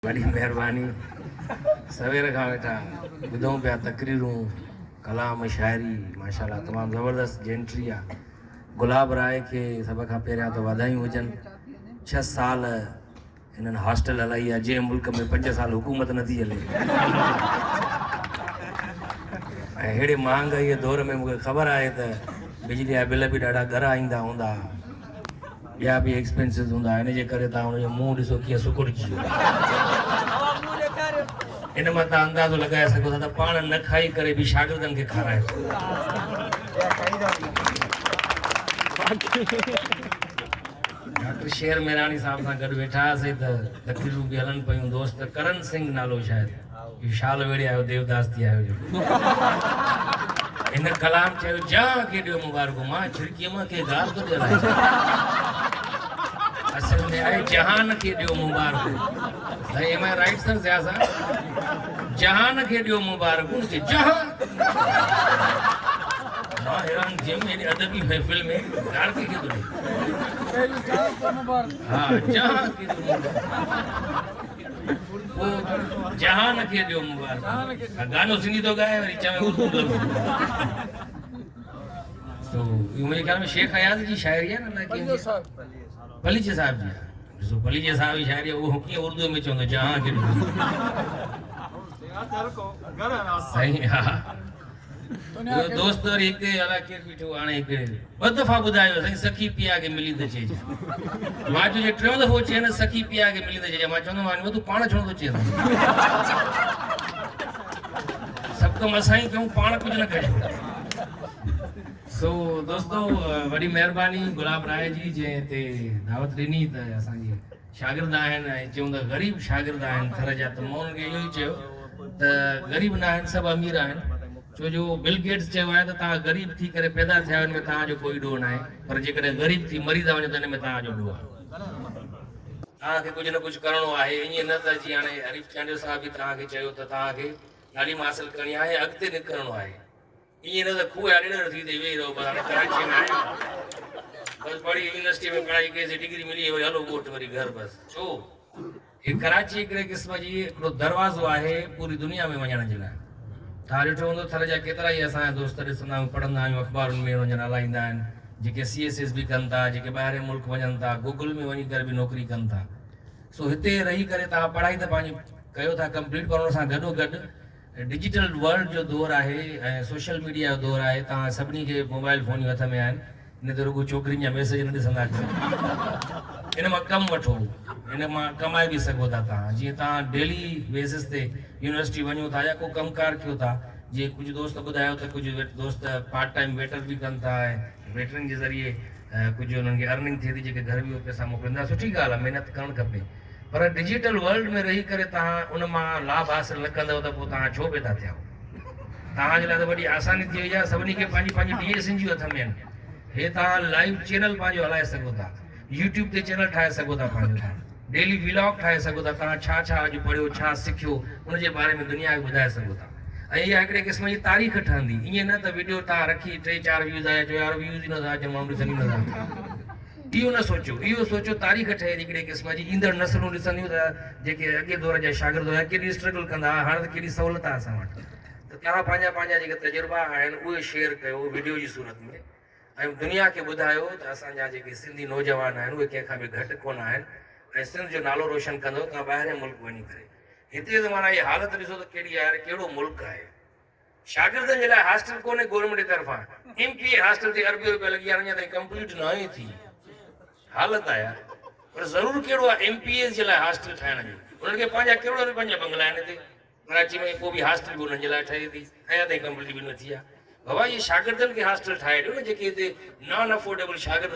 बड़ी मेहरबानी सवेर का वेठा ॿुधूं पिया तकरीरूं कलाम शाइरी माशाल्लाह तमामु ज़बरदस्त जेंट्री आहे। गुलाब राय के सभ खां पहिरियां त वाधायूं हुजनि। 6 साल हिननि हॉस्टल हलाई आहे जंहिं मुल्क में 5 साल हुकूमत नथी हले। ऐं अहिड़े महांगाईअ दौर में मूंखे ख़बर आहे त बिजली जा बिल बि ॾाढा ॻरा ईंदा हूंदा, ॿिया बि एक्सपेंसिस हूंदा, हिन जे करे तव्हां हुनजो मुंहुं ॾिसो कीअं सुकुड़जी वियो। इन मां तव्हां अंदाज़ो लॻाए सघो था त पाण न खाई करे बि शागिर्दनि खे खाराए। डॉक्टर शेर मेरानी साहब सां गॾु वेठा हुआसीं त तकरीरूं बि हलनि पियूं। दोस्त करण सिंह नालो शायदि, इहो शाल वेड़े आयो देवदास थी आयो। इन कलाम चयो जहां खे ॾियो मुबारकूं, मां छिड़कीअ मां के ॻाल्हि थो ॾियां, असल में आहे जहान खे ॾियो मुबारकूं। एम आई राइट सर ज़्यादा जहान खे ॾियो मुबारकूं के जहां। मां हैरान थी वियुमि हेॾी अदबी महफ़िल में ॻाल्हि कंहिंखे थो ॾे। हा जहां खे ॾियो मुबारकूं, जहान खे ॾियो मुबारक। गानो सिंधी थो ॻाए वरी चवे उर्दू तो मुंहिंजे ख़्याल में शेख अयाज़ जी शाइरी आहे न, पलीचे साहब जी आहे। ॾिसो पलीचे साहब जी शाइरी उहो कीअं उर्दू में चवंदो जहां खे सही। हा दोस्त वरी हिते अलाए केरु बीठो हाणे हिकु 2 दफ़ा ॿुधायो साईं सखी पिया खे मिली त चइजे। मां चयो जे 3 दफ़ो चए न सखी पिया खे मिली त चइजे, मां चवंदो तूं पाण छो थो चए। सभु कमु असां ई कयूं, पाण कुझु न कयूं। सो दोस्तो वॾी महिरबानी गुलाब राय जी जंहिं हिते दावत ॾिनी त असांजे शागिर्द आहिनि ऐं चयूं त ग़रीब शागिर्द आहिनि थर जा, त मां हुनखे इहो ई चयो त ग़रीब न आहिनि, सभु अमीर आहिनि। छो जो बिल गेट्स चयो आहे त तव्हां ग़रीब थी करे पैदा थिया आहियो, हिन में तव्हांजो कोई ॾोह न आहे, पर जेकॾहिं ग़रीब थी मरी था वञो त हिन में तव्हांजो ॾोह आहे। तव्हांखे कुझु न कुझु करिणो आहे। ईअं न त जीअं हाणे हरीफ चांडियो साहब बि तव्हांखे चयो त तव्हांखे तालीम हासिल करणी आहे, अॻिते निकिरणो आहे। ईअं न त खूह ॾेढ थी वेही रहो, बसि हाणे कराची में आहियो, बसि पढ़ी यूनिवर्सिटी में पढ़ाई कईसीं, डिग्री मिली वरी हलो ॻोठ वरी घर। बसि छो हीअ कराची हिकिड़े क़िस्म जी हिकिड़ो दरवाज़ो आहे पूरी दुनिया में वञण जे लाइ। तव्हां ॾिठो हूंदो थर जा केतिरा ई असांजा दोस्त ॾिसंदा आहियूं, पढ़ंदा आहियूं, अख़बारुनि में वञण नाला ईंदा आहिनि, जेके CSS बि कनि था, जेके ॿाहिरि मुल्क वञनि था, गूगल में वञी करे बि नौकिरी कनि था। सो हिते रही करे तव्हां पढ़ाई त पंहिंजी कयो था कंप्लीट, करण सां गॾोगॾु डिजिटल वर्ल्ड जो दौरु आहे ऐं सोशल मीडिया जो दौरु आहे। तव्हां सभिनी खे मोबाइल फ़ोनियूं हथ में आहिनि, इन ते रुॻो छोकिरियुनि जा मैसेज न ॾिसंदा कयो। इन मां कमु वठो, इन मां कमाए बि सघो था तव्हां। जीअं तव्हां डेली बेसिस ते यूनिवर्सिटी वञो था या को कमकार कयो था, जीअं कुझु दोस्त ॿुधायो त कुझु दोस्त पार्ट टाइम वेटर बि कनि था ऐं वेटरिंग जे ज़रिए कुझु हुननि खे अर्निंग थिए थी, जेके घर बि पैसा मोकिलींदा। सुठी ॻाल्हि आहे, महिनत करणु खपे, पर डिजिटल वर्ल्ड में रही करे तव्हां उन मां लाभ हासिल न कंदव त पोइ तव्हां छो पैदा थिया। तव्हांजे लाइ त वॾी आसानी थी वई आहे, सभिनी खे पंहिंजी पंहिंजी DSN जी हथ में आहिनि। हे तव्हां लाइव चैनल पंहिंजो हलाए सघो था, यूट्यूब ते चैनल ठाहे सघो था, पंहिंजो डेली व्लॉग ठाहे सघो था। तव्हां छा छा अॼु पढ़ियो, छा सिखियो, उनजे बारे में दुनिया खे ॿुधाए सघो था। ऐं इहा हिकिड़े क़िस्म जी तारीख़ ठहंदी। ईअं न त वीडियो तव्हां रखी 3-4 व्यूज़ आया, चयो यार व्यूज़ ई नथा अचनि, माण्हू ॾिसनि ई नथा। इहो न सोचो, इहो सोचो तारीख़ ठहे हिकिड़े क़िस्म जी। ईंदड़ नसलूं ॾिसंदियूं त जेके अॻे दौर जा शागिर्द हुया केॾी स्ट्रगल कंदा हुआ, हाणे त केॾी सहूलियत आहे असां वटि। त तव्हां पंहिंजा पंहिंजा जेके तजुर्बा आहिनि उहे शेयर कयो वीडियो जी सूरत में, ऐं दुनिया खे ॿुधायो त असांजा जेके सिंधी नौजवान आहिनि उहे कंहिंखां बि घटि कोन आहिनि ऐं सिंध जो नालो रोशन कंदो तव्हां ॿाहिरि मुल्क वञी करे। हिते त माना इहा हालत ॾिसो त कहिड़ी आहे, कहिड़ो मुल्क आहे। शागिर्दनि जे लाइ हॉस्टल कोन्हे गवर्नमेंट जी तरफ़ां, MPA हॉस्टल ते अरबियूं रुपया लॻी अञा ताईं कंप्लीट न ई थी हालत आहे यार। पर ज़रूरु कहिड़ो आहे MPAs जे लाइ हॉस्टल ठाहिण जो, उन्हनि खे पंहिंजा कहिड़ो न पंहिंजा बंगला आहिनि हिते कराची में, को बि हॉस्टल बि उन्हनि जे लाइ ठहे थी, अञा ताईं कंप्लीट बि न थी आहे। बाबा इहे शागिर्दनि खे हॉस्टल ठाहे ॾियो न, जेके हिते नॉन अफोर्डेबल शागिर्द